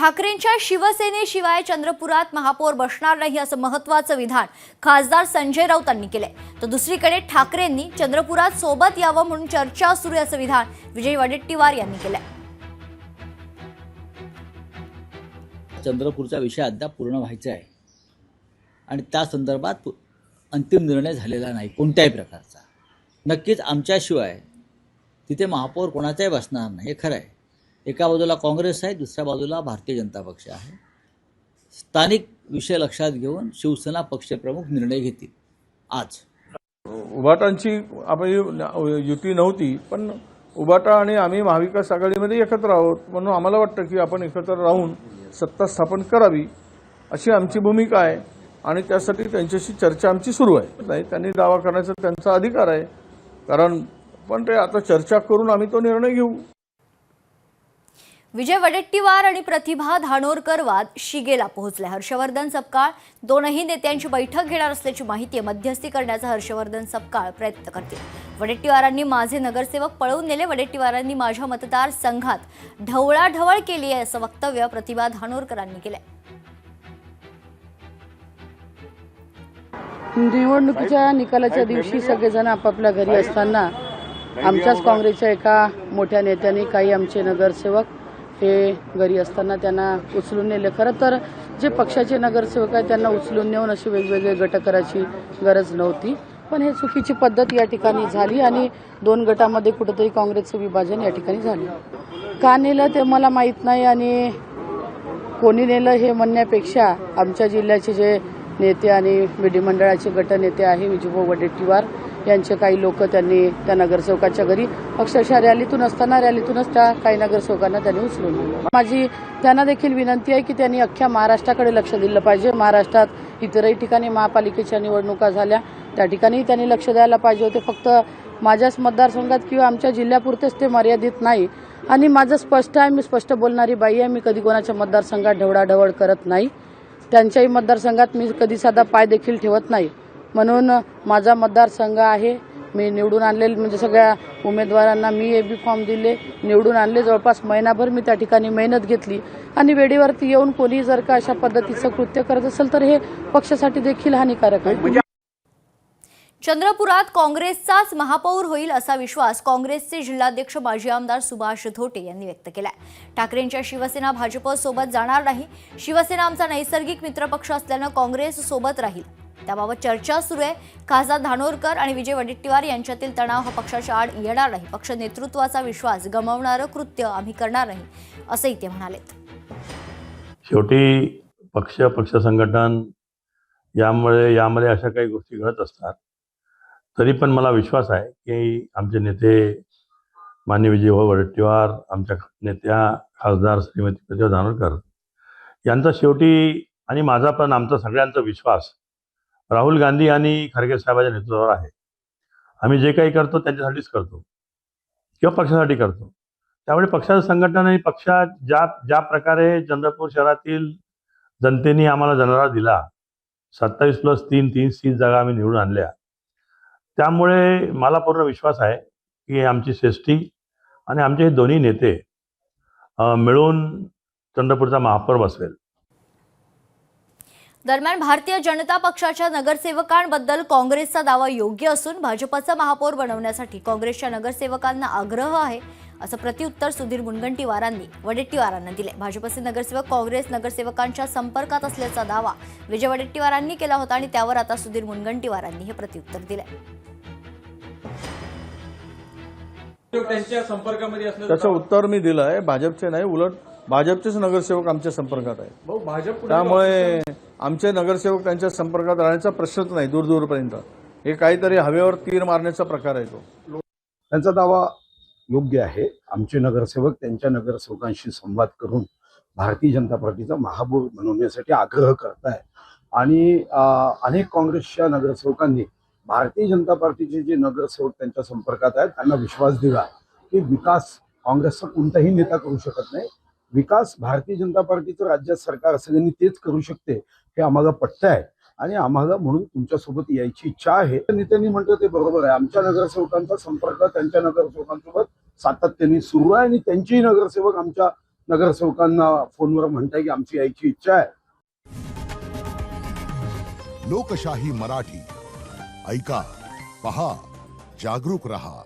ठाकरेंच्या शिवसेनेशिवाय चंद्रपुरात महापौर बसणार नाही असं महत्त्वाचं विधान खासदार संजय राऊतांनी केलंय. तर दुसरीकडे ठाकरेंनी चंद्रपुरात सोबत यावं म्हणून चर्चा सुरू आहे असं विधान विजय वडेट्टीवार यांनी केलंय. चंद्रपूरचा विषय अद्याप पूर्ण व्हायचा आहे आणि त्या संदर्भात अंतिम निर्णय झालेला नाही कोणत्याही प्रकारचा. नक्कीच आमच्याशिवाय तिथे महापौर कोणाचाही बसणार नाही हे खरं आहे. एका बाजूला काँग्रेस आहे, दुसऱ्या बाजूला भारतीय जनता पक्ष आहे. स्थानिक विषय लक्षात घेऊन शिवसेना पक्षप्रमुख निर्णय घेतील. आज उभाटांची आपली युती नव्हती, पण उभाटा आणि आम्ही महाविकास आघाडीमध्ये एकत्र आहोत म्हणून आम्हाला वाटतं की आपण एकत्र राहून सत्ता स्थापन करावी अशी आमची भूमिका आहे आणि त्यासाठी त्यांच्याशी चर्चा आमची सुरू आहे. नाही, त्यांनी दावा करण्याचा त्यांचा अधिकार आहे, पण ते आता चर्चा करून आम्ही तो निर्णय घेऊ. विजय वडेट्टीवार आणि प्रतिभा धानोरकर वाद शिगेला पोहोचले. हर्षवर्धन सपकाळ दोनही नेत्यांची बैठक घेणार असल्याची माहिती आहे. मध्यस्थी करण्याचा हर्षवर्धन सपकाळ प्रयत्न करतील. वडेट्टीवारांनी माझे नगरसेवक पळवून नेले, वडेट्टीवारांनी माझ्या मतदारसंघात ढवळाढवळ केली आहे असं वक्तव्य प्रतिभा धानोरकरांनी केलंय. निवडणुकीच्या निकालाच्या दिवशी सगळेजण आपापल्या घरी असताना आमच्याच काँग्रेसच्या एका मोठ्या नेत्यांनी काही आमचे नगरसेवक हे घरी असताना त्यांना उचलून नेले. खरं तर जे पक्षाचे नगरसेवक आहेत त्यांना उचलून नेऊन असे वेगवेगळे गट करायची गरज नव्हती, पण हे चुकीची पद्धत या ठिकाणी झाली आणि दोन गटामध्ये कुठेतरी काँग्रेसचं विभाजन या ठिकाणी झालं. का नेलं ते मला माहीत नाही आणि कोणी नेलं हे म्हणण्यापेक्षा आमच्या जिल्ह्याचे जे नेते आणि विधिमंडळाचे गटनेते आहे विजयभाऊ वडेट्टीवार यांचे काही लोक त्यांनी त्या नगरसेवकाच्या घरी अक्षरशः रॅलीतूनच त्या काही नगरसेवकांना त्यांनी उचलून नेलं. माझी त्यांना देखील विनंती आहे की त्यांनी अख्ख्या महाराष्ट्राकडे लक्ष दिलं पाहिजे. महाराष्ट्रात इतरही ठिकाणी महापालिकेच्या निवडणुका झाल्या, त्या ठिकाणी त्यांनी लक्ष द्यायला पाहिजे होते. फक्त माझ्याच मतदारसंघात किंवा आमच्या जिल्ह्यापुरतेच ते मर्यादित नाही. आणि माझं स्पष्ट आहे, मी स्पष्ट बोलणारी बाई आहे. मी कधी कोणाच्या मतदारसंघात ढवळाढवळ करत नाही. त्यांच्याही मतदारसंघात मी कधी साधा पाय देखील ठेवत नाही. म्हणून माझा मतदारसंघ आहे, मी निवडून आणलेले म्हणजे सगळ्या उमेदवारांना मी एबी फॉर्म दिले, निवडून आणले. जवळपास महिनाभर मी त्या ठिकाणी मेहनत घेतली आणि वेळेवरती येऊन कोणी जर का अशा पद्धतीचं कृत्य करत असेल तर हे पक्षासाठी देखील हानिकारक आहे. चंद्रपुरात काँग्रेसचाच महापौर होईल असा विश्वास काँग्रेसचे जिल्हाध्यक्ष माजी आमदार सुभाष धोटे यांनी व्यक्त केलाय. ठाकरेंच्या शिवसेना भाजप सोबत जाणार नाही. शिवसेना आमचा नैसर्गिक मित्रपक्ष असल्यानं काँग्रेस सोबत राहील, त्याबाबत चर्चा सुरू आहे. खासदार धानोरकर आणि विजय वडेट्टीवार यांच्यातील तणाव हा पक्षाच्या आड येणार नाही. पक्ष नेतृत्वाचा विश्वास गमावणारं कृत्य आम्ही करणार नाही असंही ते म्हणालेत. शेवटी पक्ष संघटन यामध्ये अशा काही गोष्टी घडत असतात. तरी पण मला विश्वास आहे की आमचे नेते माननीय विजयभाऊ वडेट्टीवार, आमच्या नेत्या खासदार श्रीमती प्रतिभा धानोरकर यांचा शेवटी आणि माझा पण आमचा सगळ्यांचा विश्वास राहुल गांधी आणि खरगे साहेबांच्या नेतृत्वावर आहे. आम्ही जे काही करतो त्यांच्यासाठीच करतो किंवा पक्षासाठी करतो. त्यामुळे पक्षाचं संघटन आणि पक्षात ज्या प्रकारे चंद्रपूर शहरातील जनतेने आम्हाला जनाधार दिला, 27+3 30 जागा आम्ही निवडून आणल्या, त्यामुळे मला पूर्ण विश्वास आहे की आमची श्रेष्ठी आणि आमचे हे दोन्ही नेते मिळून चंद्रपूरचा महापौर बसवेल. दरम्यान भारतीय जनता पक्षाच्या नगरसेवकांबद्दल काँग्रेसचा दावा योग्य असून भाजपचा महापौर बनवण्यासाठी काँग्रेसच्या नगरसेवकांना आग्रह आहे असं प्रत्युत्तर सुधीर मुनगंटीवारांनी वडेट्टीवारांना दिले. भाजपचे नगरसेवक काँग्रेस नगरसेवकांच्या संपर्कात असल्याचा दावा विजय वडेट्टीवारांनी केला होता आणि त्यावर आता सुधीर मुनगंटीवारांनी हे प्रत्युत्तर दिले. त्याचं उत्तर मी दिलं आहे. भाजपचे नाही, उलट भाजपचेच नगरसेवक आमच्या संपर्कात आहेत. त्यामुळे आमचे नगरसेवक त्यांच्या संपर्कात राहण्याचा प्रश्नच नाही दूरपर्यंत. हे काहीतरी हवेवर तीर मारण्याचा प्रकार आहे तो. त्यांचा दावा योग्य आहे. आमचे नगरसेवक त्यांच्या नगरसेवकांशी संवाद करून भारतीय जनता पार्टीचा महापौर बनवण्यासाठी आग्रह करत आहे आणि अनेक काँग्रेसच्या नगरसेवकांनी भारतीय जनता पार्टीचे जे नगरसेवक त्यांच्या संपर्कात आहेत त्यांना विश्वास दिला की विकास काँग्रेसचा कोणताही नेता करू शकत नाही, विकास भारतीय जनता पार्टीचं राज्यात सरकार सगळ्यांनी तेच करू शकते, हे आम्हाला पटतं आहे आणि आम्हाला म्हणून तुमच्यासोबत यायची इच्छा आहे. नेत्यांनी म्हटलं ते बरोबर आहे. आमच्या नगरसेवकांचा संपर्क त्यांच्या नगरसेवकांसोबत सातत्याने सुरू आहे आणि त्यांचेही नगरसेवक आमच्या नगरसेवकांना फोनवर म्हणताय की आमची यायची इच्छा आहे. लोकशाही मराठी ऐका, पहा, जागरूक रहा.